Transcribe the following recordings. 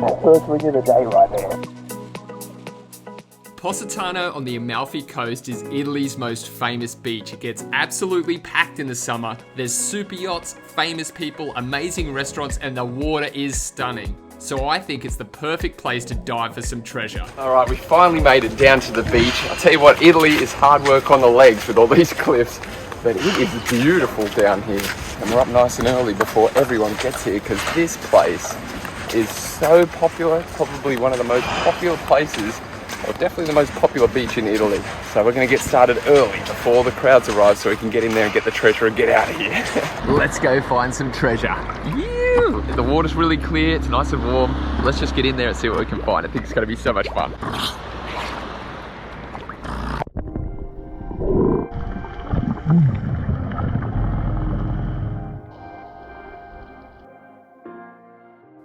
First ring of the day right there. Positano on the Amalfi Coast is Italy's most famous beach. It gets absolutely packed in the summer. There's super yachts, famous people, amazing restaurants, and the water is stunning. So I think it's the perfect place to dive for some treasure. All right, we finally made it down to the beach. I'll tell you what, Italy is hard work on the legs with all these cliffs, but it is beautiful down here. And we're up nice and early before everyone gets here because this place is so popular. It's probably one of the most popular places, or definitely the most popular beach in Italy. So we're gonna get started early before the crowds arrive so we can get in there and get the treasure and get out of here. Let's go find some treasure. The water's really clear, it's nice and warm. Let's just get in there and see what we can find. I think it's gonna be so much fun.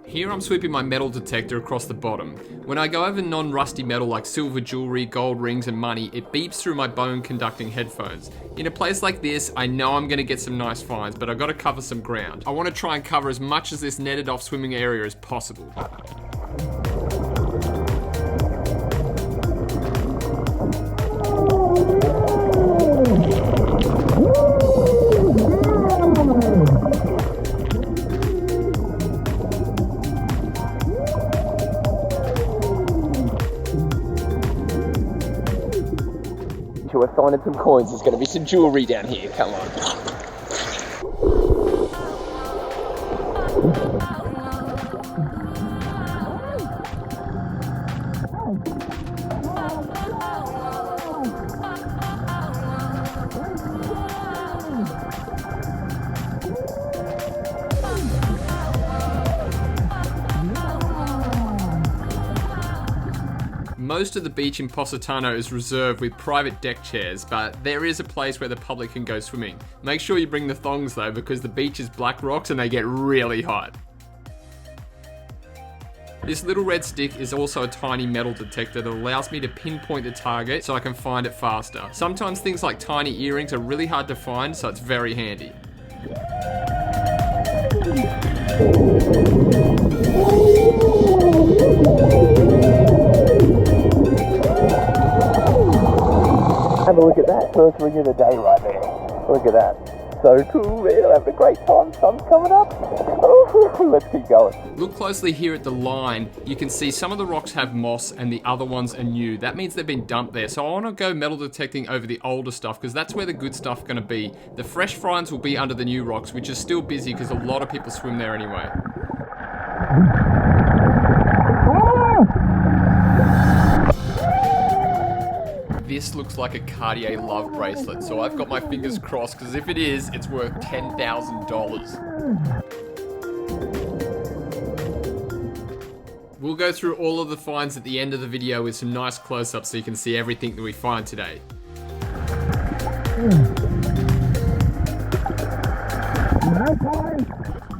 Here I'm sweeping my metal detector across the bottom. When I go over non-rusty metal like silver jewelry, gold rings and money, it beeps through my bone conducting headphones. In a place like this, I know I'm gonna get some nice finds, but I've gotta cover some ground. I wanna try and cover as much of this netted off swimming area as possible. We're finding some coins. There's going to be some jewelry down here. Come on. Most of the beach in Positano is reserved with private deck chairs, but there is a place where the public can go swimming. Make sure you bring the thongs though, because the beach is black rocks and they get really hot. This little red stick is also a tiny metal detector that allows me to pinpoint the target so I can find it faster. Sometimes things like tiny earrings are really hard to find, so it's very handy. Have a look at that. First ring of the day right there. Look at that. So cool, man. I'm having a great time. Sun's coming up. Oh, let's keep going. Look closely here at the line. You can see some of the rocks have moss and the other ones are new. That means they've been dumped there. So I want to go metal detecting over the older stuff because that's where the good stuff's going to be. The fresh finds will be under the new rocks, which is still busy because a lot of people swim there anyway. This looks like a Cartier love bracelet, so I've got my fingers crossed because if it is, it's worth $10,000. We'll go through all of the finds at the end of the video with some nice close-ups so you can see everything that we find today.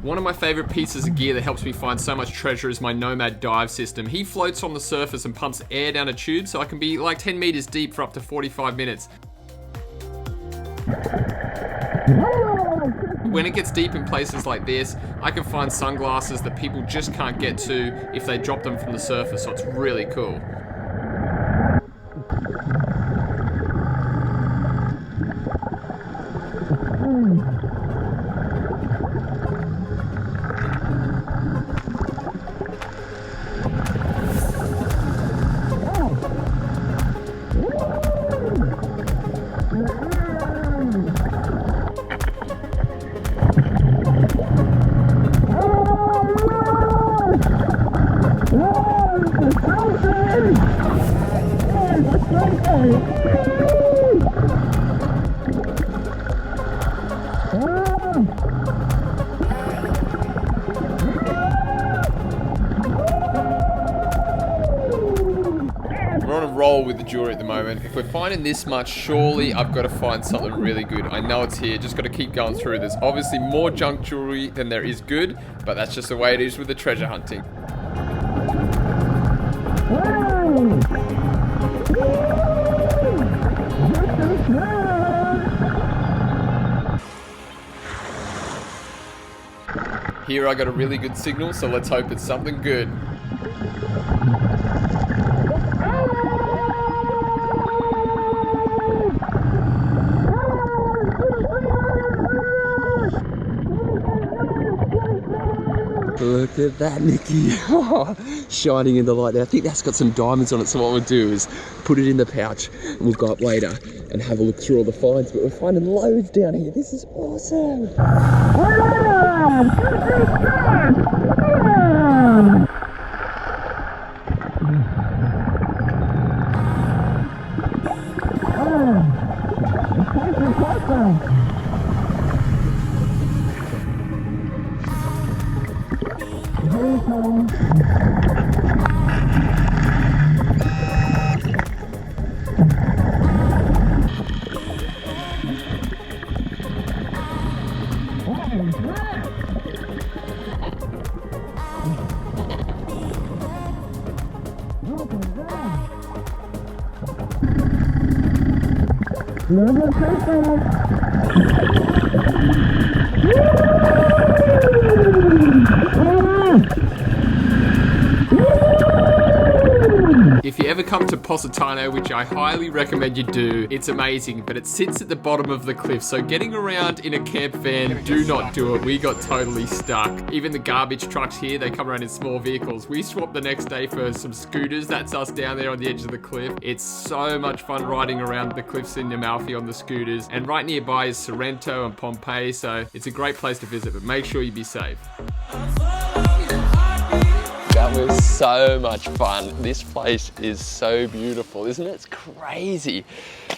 One of my favorite pieces of gear that helps me find so much treasure is my Nomad dive system. He floats on the surface and pumps air down a tube so I can be like 10 meters deep for up to 45 minutes. When it gets deep in places like this, I can find sunglasses that people just can't get to if they drop them from the surface, so it's really cool. We're on a roll with the jewelry at the moment. If we're finding this much, surely I've got to find something really good. I know it's here, just got to keep going through. There's obviously more junk jewelry than there is good, but that's just the way it is with the treasure hunting. Here I got a really good signal, so let's hope it's something good. Look at that, Nicky. Shining in the light there. I think that's got some diamonds on it, so what we'll do is put it in the pouch and we'll go up later and have a look through all the finds, but we're finding loads down here. This is awesome. If you ever come to Positano, which I highly recommend you do, it's amazing, but it sits at the bottom of the cliff, so getting around in a camp van, do not do it. We got totally stuck. Even the garbage trucks here, they come around in small vehicles. We swapped the next day for some scooters. That's us down there on the edge of the cliff. It's so much fun riding around the cliffs in Amalfi on the scooters, and right nearby is Sorrento and Pompeii, so it's a great place to visit, but make sure you be safe. That was so much fun. This place is so beautiful, isn't it? It's crazy.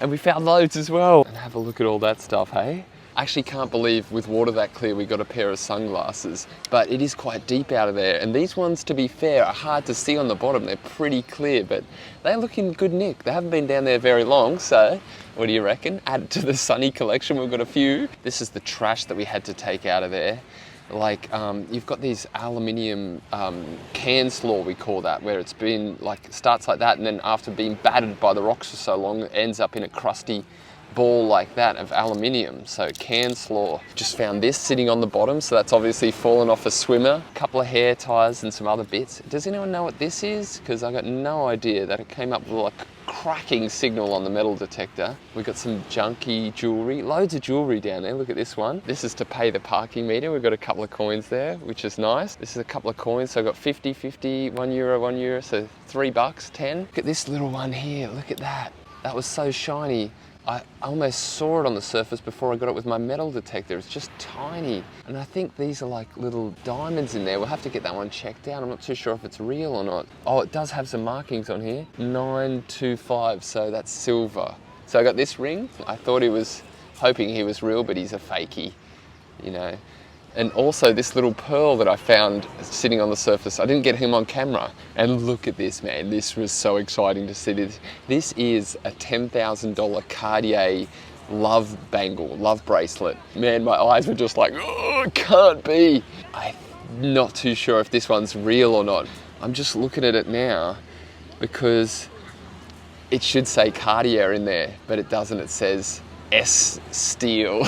And we found loads as well. And have a look at all that stuff, hey? I actually can't believe with water that clear we got a pair of sunglasses, but it is quite deep out of there. And these ones, to be fair, are hard to see on the bottom. They're pretty clear, but they look in good nick. They haven't been down there very long, so what do you reckon? Add it to the sunny collection, we've got a few. This is the trash that we had to take out of there. Like, you've got these aluminium can slaw, we call that, where it's been, like, starts like that, and then after being battered by the rocks for so long, it ends up in a crusty ball like that of aluminium. So can slaw. Just found this sitting on the bottom, so that's obviously fallen off a swimmer. A couple of hair ties and some other bits. Does anyone know what this is? Because I got no idea. That it came up with like cracking signal on the metal detector. We got some junky jewelry, loads of jewelry down there. Look at this one. This is to pay the parking meter. We've got a couple of coins there, which is nice. This is a couple of coins, so I've got 50, 50, €1, so $3, 10. Look at this little one here. Look at that. That was so shiny. I almost saw it on the surface before I got it with my metal detector. It's just tiny. And I think these are like little diamonds in there. We'll have to get that one checked out. I'm not too sure if it's real or not. Oh, it does have some markings on here. 925, so that's silver. So I got this ring. I thought hoping he was real, but he's a fakie, you know. And also this little pearl that I found sitting on the surface. I didn't get him on camera. And look at this, man. This was so exciting to see this. This is a $10,000 Cartier love bangle, love bracelet. Man, my eyes were just like, oh, it can't be. I'm not too sure if this one's real or not. I'm just looking at it now because it should say Cartier in there, but it doesn't. It says S steel.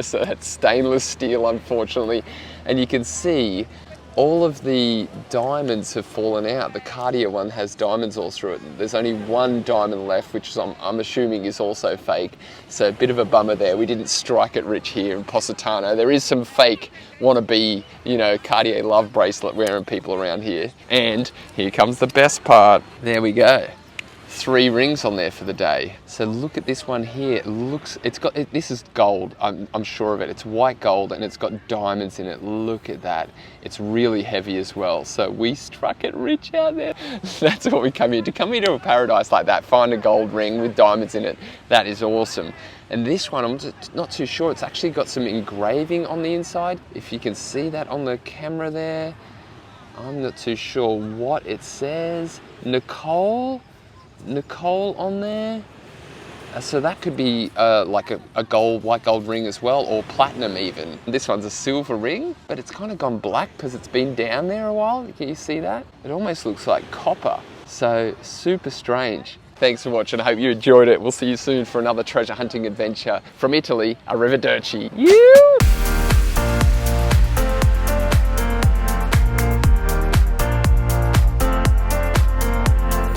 So that's stainless steel, unfortunately. And you can see all of the diamonds have fallen out. The Cartier one has diamonds all through it. There's only one diamond left, which I'm assuming is also fake. So a bit of a bummer there. We didn't strike it rich here in Positano. There is some fake wannabe, you know, Cartier love bracelet wearing people around here. And here comes the best part. There we go. 3 rings on there for the day. So look at this one here. This is gold, I'm sure of it. It's white gold and it's got diamonds in it. Look at that. It's really heavy as well. So we struck it rich out there. That's what we come here to. Come here to a paradise like that, find a gold ring with diamonds in it. That is awesome. And this one, I'm just not too sure. It's actually got some engraving on the inside. If you can see that on the camera there. I'm not too sure what it says. Nicole on there. So that could be like a white gold ring as well, or platinum even. This one's a silver ring, but it's kind of gone black because it's been down there a while. Can you see that? It almost looks like copper. So super strange. Thanks for watching. I hope you enjoyed it. We'll see you soon for another treasure hunting adventure from Italy. Arrivederci.